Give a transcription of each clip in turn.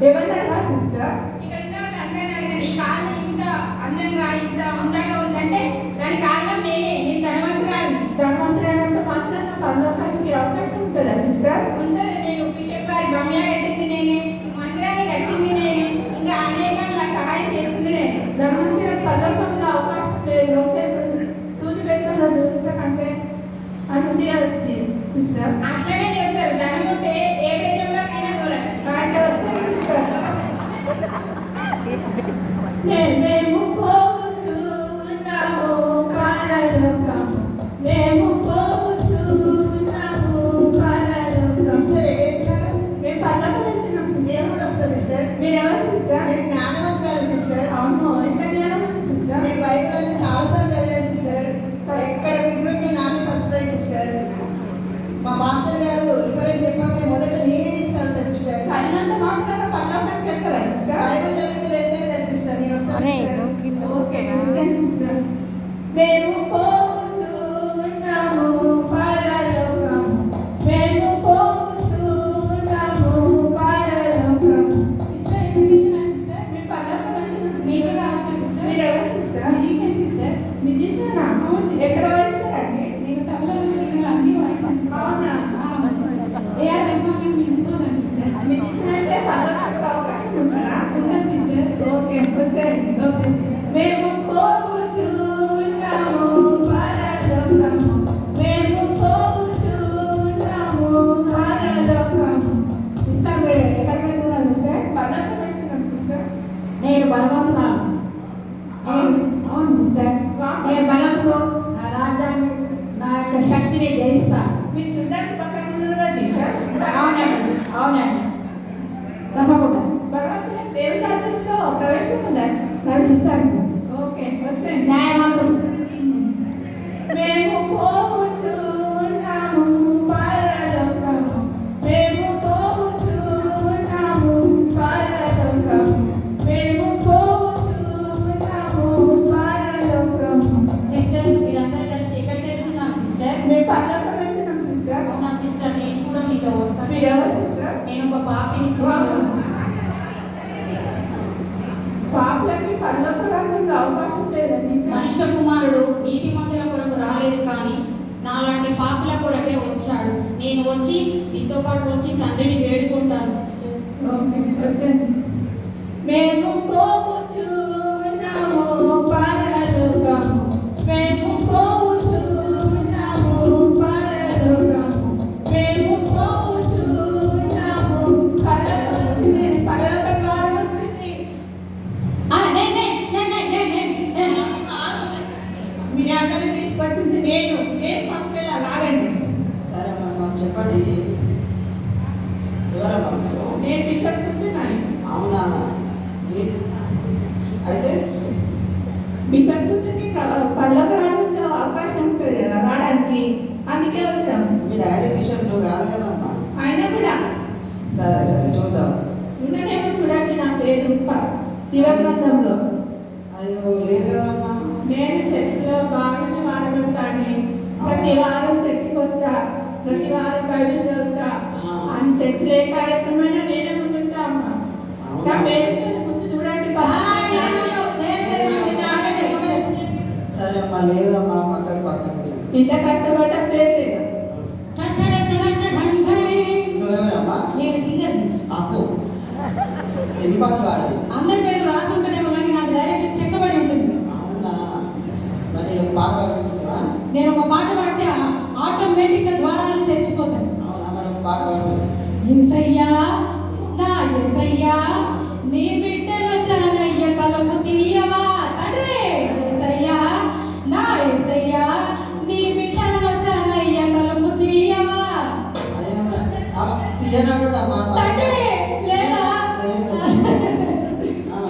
ఏమన్నారా sister? ఇక్కడ ఉన్న వాళ్ళందరూ నీ కాళ్ళు ఇంత అందంగా ఇంత ఉందాగా ఉందంటే దాని కారణం నేనే. నేను ధనవంతురాలిని. ధనవంతురాలంటే మాత్రం పరలోకానికి అవకాశం ఉంటుందా సిస్టర్? ఉంటుంది. నేను బిషప్ గారి బంగ్లా కట్టింది నేనే, మందిరాన్ని కట్టింది నేనే, ఇంకా అనేకంగా నాకు సహాయం చేసింది నేనే. ధనవంతులకు పరలోకంలో అవకాశం లేదు. సూది పెట్టుకున్న దూరం కంటే అని సిస్టర్ అట్లనే చెప్తారు. ధనం ఉంటే ఏ దేశంలోకైనా దూరచ్చు. మేము పోవచ్చు ఉన్నాము పరలోకం, మేము పోవచ్చు ఉన్నాము పరలోకం. సిస్టర్ ఎక్కడున్నారు? మేము పరలోకం వెళ్తున్నాం. దేవుడు వస్తుంది సిస్టర్. మీరు ఎవరు సిస్టర్? నేను జ్ఞానవంతురాలు సిస్టర్. అవును, ఎంత జ్ఞానం ఉంది సిస్టర్. నేను బైబిల్ అంతా చాలాసార్లు చదివాను సిస్టర్. ఎక్కడ విజువల్ నామే ఫస్ట్ ప్రైజ్ సిస్టర్. మా మాస్టర్ గారు రిఫరెన్స్ చెప్పగానే మొదట నేనే తీస్తాను సిస్టర్. అయినంత మాత్రాన పరలోకానికి వెళ్తారా సిస్టర్? బైబిల్ చదివితే వెళ్తారు కదా సిస్టర్. నేను వస్తాను సిస్టర్. మేము పోవచ్చు ఉన్నాము పరలోకం, మేము పోవచ్చు ఉన్నాము పరలోకం. సిస్టర్ ఎక్కడికి వెళ్తున్నారు సిస్టర్? మీ పరలోకం వెళ్తున్నాం. మీరు రావచ్చు సిస్టర్. మీరు ఎవరు సిస్టర్? Musician sister. మ్యూజిషియనా? అవును సిస్టర్. ఎక్కడ వాయిస్తారండి? నేను తబలా వీణలు అన్ని వాయిస్తాను సిస్టర్. అవునా? ఏఆర్ రెహమాన్ మించిపోతాను సిస్టర్. మ్యూజిషియన్ అంటే పరలోకానికి అవకాశం ఉంటుందా? ఉన్నది సిస్టర్. ఓకే, వచ్చేయండి. Okay sister. మేము పోవచ్చు ఉన్నాము పరలోకం, మేము పోవచ్చు ఉన్నాము పరలోకం. సిస్టర్ మీరు ఎక్కడికి వెళ్తున్నారు సిస్టర్? పరలోకం వెళ్తున్నాం సిస్టర్. నేను బలవంతురాలు. అవును సిస్టర్. నేను బలంతో నా రాజ్యాన్ని, నా యొక్క శక్తిని జయిస్తాను. మీరు చూడడానికి పక్కన ఉన్నదా టీచర్? అవునండి, అవునండి, తప్పకుండా భగవంతుని దేవుని రాజ్యంలో ప్రవేశం ఉందా? ప్రవేశిస్తాను. ఓకే, వచ్చేయండి. న్యాయవంతులు. మేము పోవచ్చు ఉన్నాము పరలోకం, మేము పోవచ్చు ఉన్నాము పరలోకం, మేము పోవచ్చు ఉన్నాము పరలోకం. సిస్టర్ మీరందరూ కలిసి ఎక్కడికి వెళ్తున్నారు సిస్టర్? మేము పరలోకం వెళ్తున్నాం సిస్టర్. అవునా సిస్టర్, నేను కూడా మీతో వస్తాను. మీరు ఎవరు సిస్టర్? నేను ఒక పాపిని సిస్టర్. పాపలకి పరలోక రాజ్యంలో అవకాశం లేదా టీచర్? మనుష్య కుమారుడు నీతిమంతుల కొరకు రాలేదు కానీ నాలాంటి పాపుల కొరకే వచ్చాడు. నేను వచ్చి మీతో పాటు వచ్చి తండ్రిని వేడుకుంటాను సిస్టర్. ఓకే, వచ్చేయండి. మేము పోవచ్చు ఉన్నాము పరలోకం, మేము పోవచ్చు ఉన్నాము పరలోకం, మేము పోవచ్చు ఉన్నాము. పరలోకం వచ్చింది, పరలోక ద్వారం వచ్చింది. మీ అందరిని తీసుకొచ్చింది నేను ఫస్ట్ వెళ్ళాలి. ఆగండి. సరే అమ్మా, చెప్పండి ఎవరమ్మా మీరు? నేను బిషప్ కూర్చున్నాను. అవునా? అయితే బిషప్ కూర్చుని పరలోక రాజ్యంలో అవకాశం ఉంటుంది కదా రావడానికి, అందుకే వచ్చాము. మీ డాడీ బిషప్ నువ్వు కాదు కదమ్మా. అయినా కూడా సరే సరే చూద్దాం. ఉన్నదేమో చూడండి, నా పేరు జీవగ్రంథంలో. అయ్యో లేదు కదమ్మా. నేను చర్చిలో బాగానే వాడగలుగుతాను. ప్రతి వారం చర్చికి వస్తా, ప్రతి వారం బైబిల్ చదువుతా. అని చర్చిలో ఏ కార్యక్రమైనా నేనే ముందుంటా అమ్మ. నా పేరు ముందు చూడండి. సరే అమ్మా, లేదమ్మా, పక్కన ఇంత కష్టపడ్డ పేరు లేదా? నువ్వెవరమ్మా? నేను సింగర్. అప్పు ఎన్ని పాటలు పాడాలి? అందరి పేరు రాసి ఉంటుందేమో కానీ నాకు డైరెక్ట్ చెక్కబడి ఉంటుంది. అవునా? మరి పాట పాడిపిస్తావా? నేను ఒక పాట పాడితే ఆటోమేటిక్గా ద్వారాలు తెరిచిపోతాయి. అవునా? మరి ఒక పాట పాడు. యేసయ్యా నా యేసయ్యా నీ బిడ్డను చానయ్య తలుపు తీయవా తండ్రి. యేసయ్యా నా యేసయ్యా నీ బిడ్డను చానయ్య తలుపు తీయవా తీయనప్పుడు తండ్రి. లేదా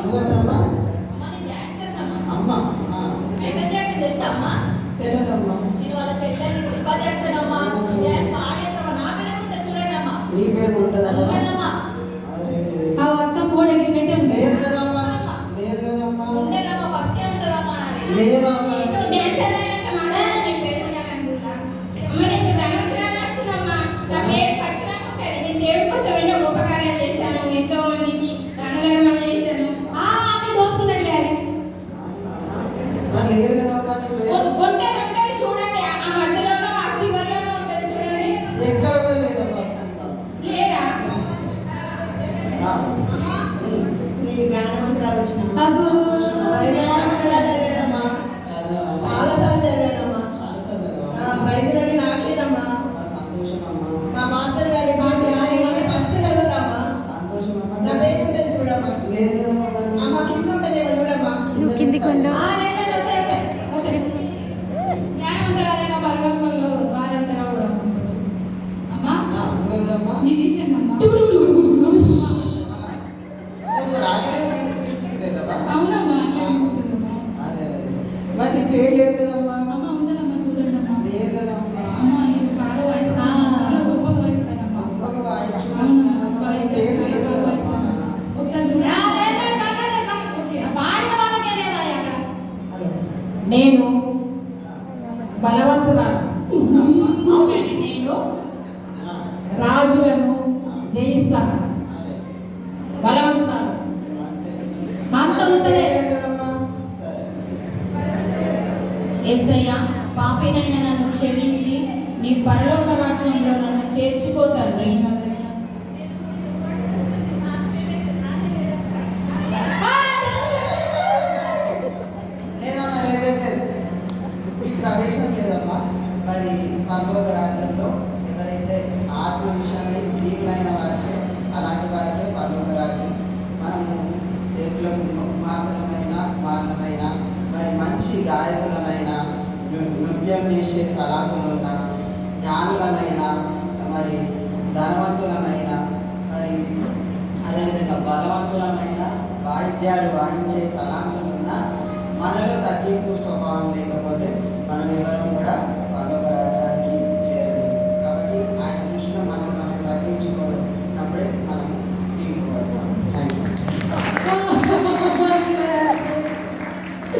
నువ్వెవరమ్మా? అమ్మ మైకేల్ జాక్సన్ తెలుసా అమ్మా? తెలియదమ్మా. నేను వాళ్ళ చెల్లెని శిల్పా జాక్సన్ అమ్మా. బాగా చేస్తావా? నా పేరు కూడా చూడండి అమ్మా. నీ పేరు ఉంటుందా? అమ్మా, నేను జ్ఞానవంతురాలు వచ్చిన అబ్బో. చక్కగా చదివానమ్మా, చాలాసార్లు చదివానమ్మా. ప్రైజ్ అని నాకేనమ్మా. మా మాస్టర్ గారి మాట ఫస్ట్ చదువుతామా. నా పేరు ఉంటుంది చూడమ్మా. అమ్మ కింద ఉంటుందేమో చూడమ్మా. నువ్వు కిందికి ఉండు. లేదు, వచ్చాయి. జ్ఞానవంతరాలైన పరలోకంలో వారందరూ కూడా అమ్మా నిరీక్షణ అమ్మా అవునమ్మా అనిపిస్తుందమ్మా. మరి పేరు లేదు కదమ్మా, అమ్మ ఉండదమ్మా చూడండి అమ్మా. లేదు కదమ్మా, అమ్మ ఇది బాగా వాయిస్తాను, చాలా గొప్పగా వాయిస్తానమ్మా. గొప్పగా వాయించుకోవచ్చు, పేరు లేదు కదమ్మా. ఒకసారి చూడండి. పాడిన వాళ్ళకే లేదా అక్కడ. నేను బలవంతురాలు. అవునమ్మా. అవునండి, నేను ఆ, రాజులను జయిస్తాను. అరే, బలవంతురాలు. అంతే. అంత మరి ఉంటే పేరు లేదు కదమ్మా. సరే. యేసయ్య, పాపినైన నన్ను క్షమించి నీ పరలోక రాజ్యంలో నన్ను చేర్చుకో తండ్రి. లేదమ్మా, లేదు. మీకు ప్రవేశం లేదమ్మా. మరి పరలోక రాజ్యంలో ఎవరైతే ఆత్మ విషయమై దీనులైన వారికే, అలాంటి వారికే పరలోక రాజ్యం. మనము సేవకులకు మాత్రమైన మరి మంచి గాయకులమైన, నృత్యం చేసే తలాంతులున్న, జ్ఞానులమైన, మరి ధనవంతులమైన, మరి అదేవిధంగా బలవంతులమైన, వాయిద్యాలు వాయించే తలాంతులున్న, మనలో తగ్గింపు స్వభావం లేకపోతే మనం ఎవరం కూడా